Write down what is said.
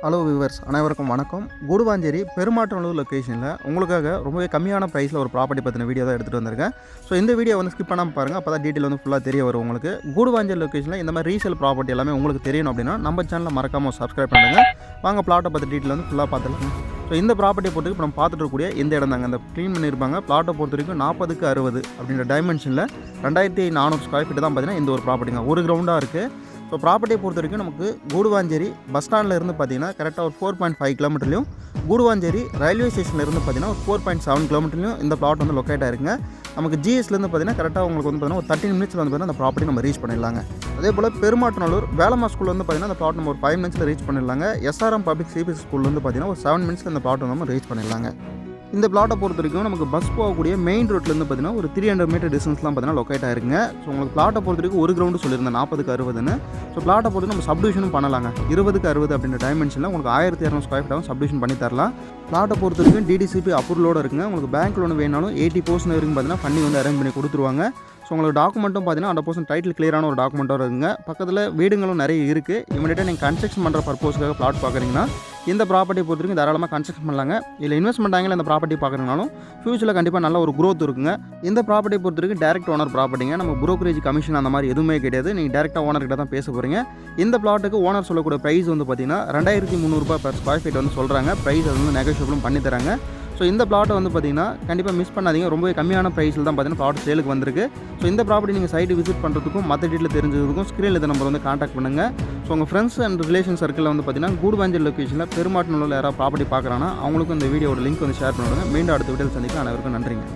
Hello viewers, அனைவருக்கும் வணக்கம். கூடுவாஞ்சேரி பெருமாற்றநல்லூர் லொக்கேஷனில் உங்களுக்காக ரொம்பவே கம்மியான ப்ரைஸில் ஒரு ப்ராப்பர்ட்டி பற்றின வீடியோ தான் எடுத்துகிட்டு வந்திருக்கேன். ஸோ இந்த வீடியோ வந்து ஸ்கிப் பண்ணாமல் பாருங்கள், அப்போ தான் டீட்டெயில் வந்து ஃபுல்லாக தெரிய வரும் உங்களுக்கு. கூடுவாஞ்சேரி லொக்கேஷனில் இந்த மாதிரி ரீசேல் ப்ராப்பர்ட்டி எல்லாமே உங்களுக்கு தெரியணும் அப்படின்னா நம்ம சேனலை மறக்காமல் சப்ஸ்கிரைப் பண்ணுங்கள். வாங்க பிளாட்டை பற்றி டீட்டெயில் வந்து ஃபுல்லாக பார்த்துக்கலாம். ஸோ இந்த ப்ராப்பர்ட்டியை பொறுத்து இப்போ நம்ம பார்த்துட்டு இருக்கக்கூடிய இந்த இடம் தாங்க, அந்த க்ளீன் பண்ணியிருப்பாங்க. பிளாட்டை பொறுத்த வரைக்கும் 40க்கு 60 அப்படின்ற டைமென்ஷனில் 2400 ஸ்கொயர் ஃபீட் தான் பார்த்தீங்கன்னா இந்த ஒரு ப்ராப்பர்ட்டிங்க. ஒரு கிரவுண்டாக இருக்குது. ஸோ ப்ராப்பர்ட்டியை பொறுத்த வரைக்கும் நமக்கு கூடுவாஞ்சேரி பஸ் ஸ்டாண்டில் இருந்து பார்த்தீங்கன்னா கரெக்டாக ஒரு 4.5 கிலோமீட்டர்லையும், கூடுவாஞ்சேரி ரயில்வே ஸ்டேஷனில் இருந்து பார்த்தீங்கன்னா ஒரு 4.7 கிலோமீட்டர்லையும் இந்த பிளாட் வந்து லொக்கேட் ஆயிருக்குங்க. நமக்கு ஜிஎஸ்லேருந்து பார்த்தீங்கன்னா கரெக்டாக உங்களுக்கு வந்து பார்த்தீங்கன்னா ஒரு 13 மினிட்ஸில் வந்து பார்த்தீங்கன்னா அந்த ப்ராப்பர்ட்டி நம்ம ரீச் பண்ணிடலாங்க. அதே போல் பெருமாற்றநல்லூர் வேலம்மா ஸ்கூல் வந்து பார்த்தீங்கன்னா அந்த பிளாட் நம்ம ஒரு 5 மினிட்ஸில் ரீச் பண்ணிடலாங்க. எஸ்ஆர்எம் பப்ளிக் சிபிஎஸ்சி ஸ்கூல் வந்து பார்த்தீங்கன்னா ஒரு 7 மினிட்ஸில் இந்த பிளாட் நம்ம ரீச் பண்ணிடலாங்க. இந்த பிளாட்டை பொறுத்த வரைக்கும் நமக்கு பஸ் போகக்கூடிய மெயின் ரோட்லேருந்து பார்த்தீங்கன்னா ஒரு 300 மீட்டர் டிஸ்டன்ஸ்லாம் பார்த்தீங்கன்னா லொக்கேட் ஆயிருக்குங்க. ஸோ உங்களுக்கு பிளாட்டை பொறுத்த வரைக்கும் ஒரு கிரவுண்டு சொல்லியிருந்தேன் 40க்கு 60ன்னு. ஸோ பிளாட்டை பொறுத்து நம்ம சப்டிவிஷனும் பண்ணலாங்க. 20க்கு 60 அப்படின்ற டைமென்ஷனில் உங்களுக்கு 1200 ஸ்கொயர் ஃபீட்டாகவும் சப்டிவிஷன் பண்ணி தரலாம். பிளாட்டை பொறுத்த வரைக்கும் டிடிசிபி அப்ரூவலோடு இருக்குங்க. உங்களுக்கு பேங்க் லோன் வேணாலும் 80% வரைக்கும் பார்த்தீங்கன்னா ஃபண்டிங் வந்து அரேஞ்ச் பண்ணி கொடுத்துருவாங்க. ஸோ உங்களுக்கு டாக்குமெண்ட்டும் பார்த்தீங்கன்னா 100% டைட்டில் கிளியரான ஒரு டாக்குமெண்ட்டாக இருக்குங்க. பக்கத்தில் வீடுங்களும் நிறைய இருக்குது. இமீடியட்டாக நீங்கள் கன்ஸ்ட்ரக்ஷன் பண்ணுற பர்பஸ்க்காக பிளாட் பார்க்குறீங்கன்னா இந்த ப்ராப்பர்ட்டி பொறுத்த வரைக்கும் தாராளமாக கன்ஸ்ட்ரக்ஷன் பண்ணலாங்க. இல்லை இன்வெஸ்ட்மெண்ட் ஆங்கில் இந்த ப்ராப்பர்ட்டி பார்க்குறதுனாலும் ஃபியூச்சரில் கண்டிப்பாக நல்ல ஒரு growth இருக்குங்க. இந்த ப்ராப்பர்ட்டியை பொறுத்த வரைக்கும் டேரக்ட் ஓனர் ப்ராப்பர்ட்டிங்க. நம்ம புரோக்கரேஜ் கமிஷன் அந்த மாதிரி எதுவுமே கிடையாது. நீங்கள் டேரெக்டாக ஓனர்கிட்ட தான் பேச போகிறீங்க. இந்த பிளாட்டுக்கு ஓனர் சொல்லக்கூடிய ப்ரைஸ் வந்து பார்த்தீங்கன்னா 2300 ரூபாய் per ஸ்கொயர் ஃபீட் வந்து சொல்கிறாங்க. ப்ரைஸ் அது வந்து நெகோஷியபிளும் பண்ணி தராங்க. ஸோ இந்த பிளாட்டை வந்து பார்த்தீங்கன்னா கண்டிப்பாக மிஸ் பண்ணாதீங்க. ரொம்பவே கம்மியான ப்ரைஸில் தான் பார்த்தீங்கன்னா பிளாட் சேலுக்கு வந்திருக்கு. ஸோ இந்த ப்ராப்பர்ட்டி நீங்கள் சைட்டு விசிட் பண்ணுறதுக்கும் மற்ற டீட்டெயில் தெரிஞ்சதுக்கும் ஸ்க்ரீனில் இந்த நம்பர் வந்து காண்டாக்ட் பண்ணுங்கள். ஸோ உங்கள் ஃப்ரெண்ட்ஸ் அண்ட் ரிலேஷன் சர்க்கிளில் வந்து பார்த்தீங்கன்னா கூடுவாஞ்சேரி லொக்கேஷனில் பெருமாற்றநல்லூரில் யாராவது ப்ராப்பர்ட்டி பார்க்குறாங்கன்னா அவங்களுக்கும் இந்த வீடியோட லிங்க் வந்து ஷேர் பண்ணிவிடுங்க. மீண்டும் அடுத்த வீடியோவில் சந்திக்க அனைவருக்கும் நன்றிங்க.